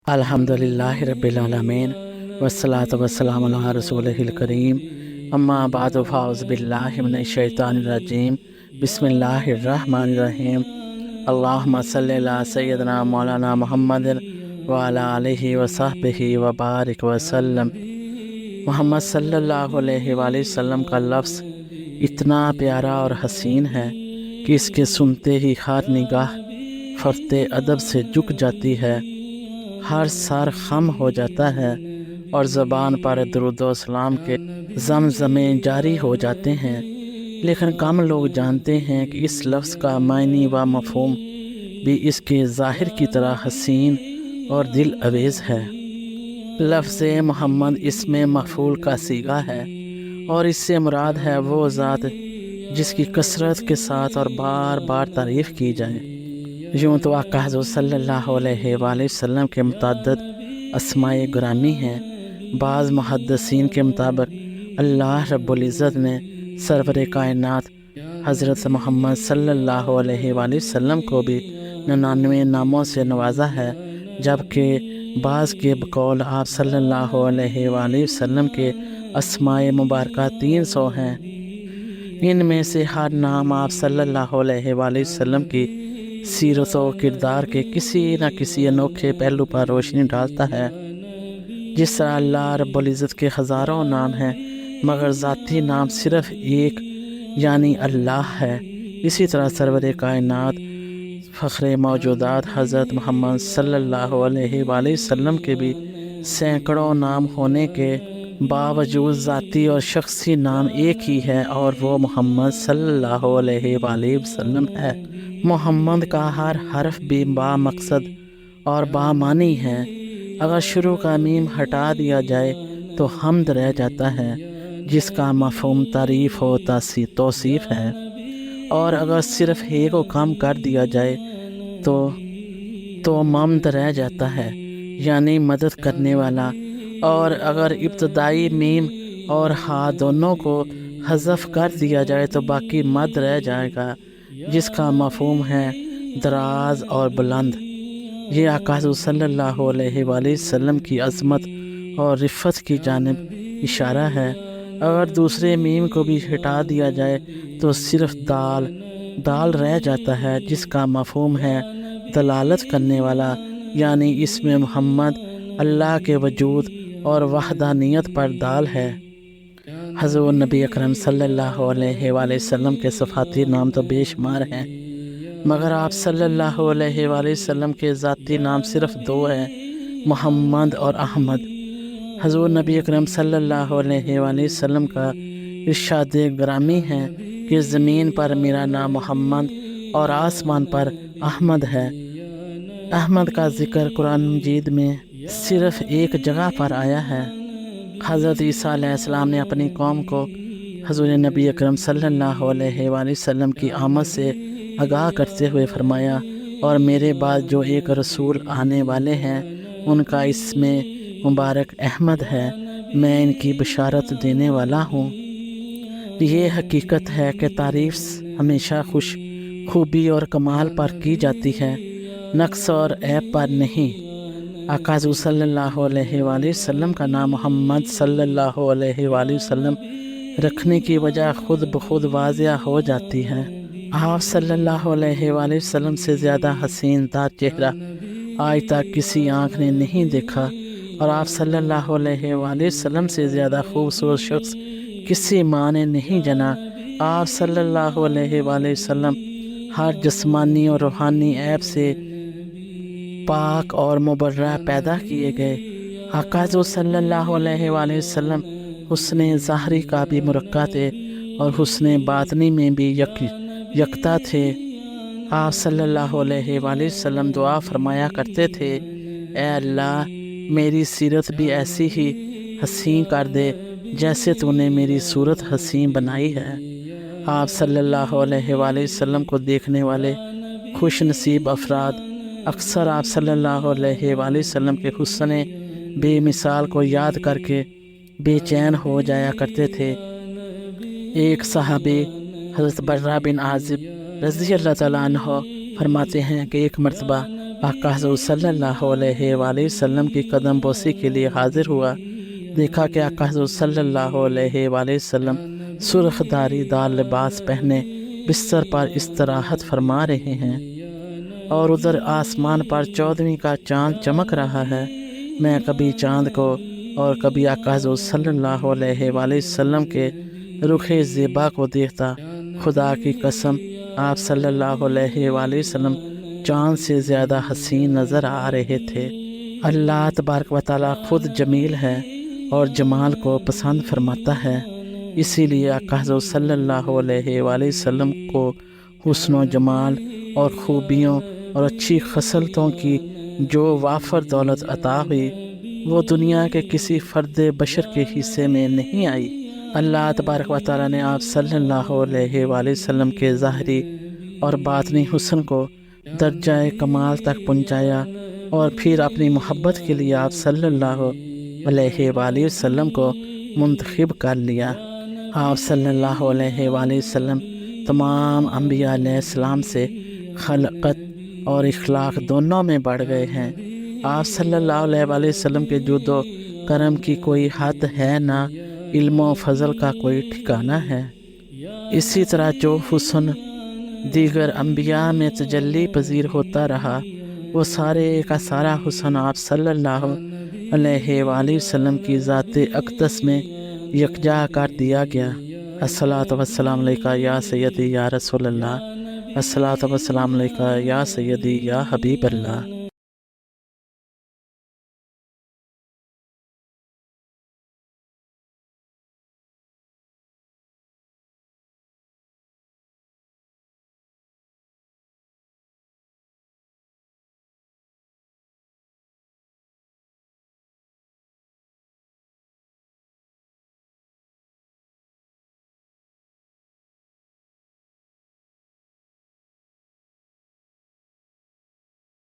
الحمدللہ رب العالمین والصلاة والسلام علی رسولہ الکریم اما بعد فاعوذ باللہ من الشیطان الرجیم بسم اللہ الرحمن الرحیم اللہم صلی علی سیدنا مولانا محمد وعلی آلہ وصحبہ وبارک وسلم۔ محمد صلی اللہ علیہ وآلہ وسلم کا لفظ اتنا پیارا اور حسین ہے کہ اس کے سنتے ہی ہر نگاہ فرط ادب سے جھک جاتی ہے، ہر سر خم ہو جاتا ہے اور زبان پر درود و سلام کے زمزمے جاری ہو جاتے ہیں، لیکن کم لوگ جانتے ہیں کہ اس لفظ کا معنی و مفہوم بھی اس کے ظاہر کی طرح حسین اور دل آویز ہے۔ لفظ محمد اسم مفعول کا صیغہ ہے اور اس سے مراد ہے وہ ذات جس کی کثرت کے ساتھ اور بار بار تعریف کی جائے۔ یوں تو آقا حضور صلی اللہ علیہ وآلہ وسلم کے متعدد اسماء گرامی ہیں۔ بعض محدثین کے مطابق اللہ رب العزت نے سرور کائنات حضرت محمد صلی اللہ علیہ وآلہ وسلم کو بھی 99 ناموں سے نوازا ہے، جبکہ بعض کے بقول آپ صلی اللہ علیہ وآلہ وسلم کے اسماء مبارکہ 300 ہیں۔ ان میں سے ہر نام آپ صلی اللہ علیہ وآلہ وسلم کی سیرت و کردار کے کسی نہ کسی انوکھے پہلو پر روشنی ڈالتا ہے۔ جس طرح اللہ رب العزت کے ہزاروں نام ہیں مگر ذاتی نام صرف ایک یعنی اللہ ہے، اسی طرح سرور کائنات فخر موجودات حضرت محمد صلی اللہ علیہ وآلہ وسلم کے بھی سینکڑوں نام ہونے کے باوجود ذاتی اور شخصی نام ایک ہی ہے اور وہ محمد صلی اللہ علیہ وآلہ وسلم ہے۔ محمد کا ہر حرف بھی با مقصد اور با معنی ہے۔ اگر شروع کا میم ہٹا دیا جائے تو حمد رہ جاتا ہے جس کا مفہوم تعریف و توصیف ہے، اور اگر صرف ہے کو کم کر دیا جائے تو ممد رہ جاتا ہے یعنی مدد کرنے والا، اور اگر ابتدائی میم اور ہا دونوں کو حذف کر دیا جائے تو باقی مد رہ جائے گا جس کا مفہوم ہے دراز اور بلند۔ یہ آقا حضور صلی اللہ علیہ وآلہ وسلم کی عظمت اور رفت کی جانب اشارہ ہے۔ اگر دوسرے میم کو بھی ہٹا دیا جائے تو صرف دال رہ جاتا ہے جس کا مفہوم ہے دلالت کرنے والا، یعنی اس میں محمد اللہ کے وجود اور وحدانیت پر دال ہے۔ حضور نبی اکرم صلی اللہ علیہ وآلہ وسلم کے صفاتی نام تو بے شمار ہیں، مگر آپ صلی اللہ علیہ وآلہ وسلم کے ذاتی نام صرف 2 ہیں، محمد اور احمد۔ حضور نبی اکرم صلی اللہ علیہ وآلہ وسلم کا ارشاد گرامی ہے کہ زمین پر میرا نام محمد اور آسمان پر احمد ہے۔ احمد کا ذکر قرآن مجید میں صرف ایک جگہ پر آیا ہے۔ حضرت عیسیٰ علیہ السلام نے اپنی قوم کو حضور نبی اکرم صلی اللہ علیہ وآلہ وسلم کی آمد سے آگاہ کرتے ہوئے فرمایا، اور میرے بعد جو ایک رسول آنے والے ہیں ان کا اسم مبارک احمد ہے، میں ان کی بشارت دینے والا ہوں۔ یہ حقیقت ہے کہ تعریف ہمیشہ خوبی اور کمال پر کی جاتی ہے، نقص اور عیب پر نہیں۔ آقا حضور صلی اللہ علیہ وآلہ وسلم کا نام محمد صلی اللہ علیہ وآلہ وسلم رکھنے کی وجہ خود بخود واضح ہو جاتی ہے۔ آپ صلی اللہ علیہ وآلہ وسلم سے زیادہ حسین تر چہرہ آج تک کسی آنکھ نے نہیں دیکھا، اور آپ صلی اللہ علیہ وآلہ وسلم سے زیادہ خوبصورت شخص کسی ماں نے نہیں جنا۔ آپ صلی اللہ علیہ وآلہ وسلم ہر جسمانی اور روحانی عیب سے پاک اور مبرہ پیدا کیے گئے۔ آقا حضور صلی اللہ علیہ وآلہ وسلم حسن ظاہری کا بھی مرقع تھے اور حسن باطنی میں بھی یکتا تھے۔ آپ صلی اللہ علیہ وآلہ وسلم دعا فرمایا کرتے تھے، اے اللہ میری سیرت بھی ایسی ہی حسین کر دے جیسے تو نے میری صورت حسین بنائی ہے۔ آپ صلی اللہ علیہ وآلہ وسلم کو دیکھنے والے خوش نصیب افراد اکثر آپ صلی اللہ علیہ وآلہ وسلم کے حسن بے مثال کو یاد کر کے بے چین ہو جایا کرتے تھے۔ ایک صحابی حضرت برہ بن عازب رضی اللہ تعالیٰ عنہ فرماتے ہیں کہ ایک مرتبہ آقا حضور صلی اللہ علیہ وآلہ وسلم کی قدم بوسی کے لیے حاضر ہوا۔ دیکھا کہ آقا حضور صلی اللہ علیہ وآلہ وسلم سرخ داری دار لباس پہنے بستر پر استراحت فرما رہے ہیں، اور ادھر آسمان پر 14ویں کا چاند چمک رہا ہے۔ میں کبھی چاند کو اور کبھی آقا حضور صلی اللہ علیہ وآلہ وسلم کے رخ زیبا کو دیکھتا۔ خدا کی قسم آپ صلی اللہ علیہ وآلہ وسلم چاند سے زیادہ حسین نظر آ رہے تھے۔ اللہ تبارک و تعالیٰ خود جمیل ہے اور جمال کو پسند فرماتا ہے، اسی لیے آقا حضور صلی اللہ علیہ وآلہ وسلم کو حسن و جمال اور خوبیوں اور اچھی خصلتوں کی جو وافر دولت عطا ہوئی وہ دنیا کے کسی فرد بشر کے حصے میں نہیں آئی۔ اللہ تبارک و تعالیٰ نے آپ صلی اللہ علیہ وآلہ وسلم کے ظاہری اور باطنی حسن کو درجہ کمال تک پہنچایا، اور پھر اپنی محبت کے لیے آپ صلی اللہ علیہ وآلہ وسلم کو منتخب کر لیا۔ آپ صلی اللہ علیہ وآلہ وسلم تمام انبیاء علیہ السلام سے خلقت اور اخلاق دونوں میں بڑھ گئے ہیں۔ آپ صلی اللہ علیہ وآلہ وسلم کے جود و کرم کی کوئی حد ہے نہ علم و فضل کا کوئی ٹھکانہ ہے۔ اسی طرح جو حسن دیگر انبیاء میں تجلی پذیر ہوتا رہا، وہ سارے کا سارا حسن آپ صلی اللہ علیہ وآلہ وسلم کی ذات اقدس میں یکجا کر دیا گیا۔ الصلاۃ والسلام علیکہ یا سیدی یا رسول اللہ، الصلاۃ والسلام علیکہ یا سیدی یا حبیب اللہ۔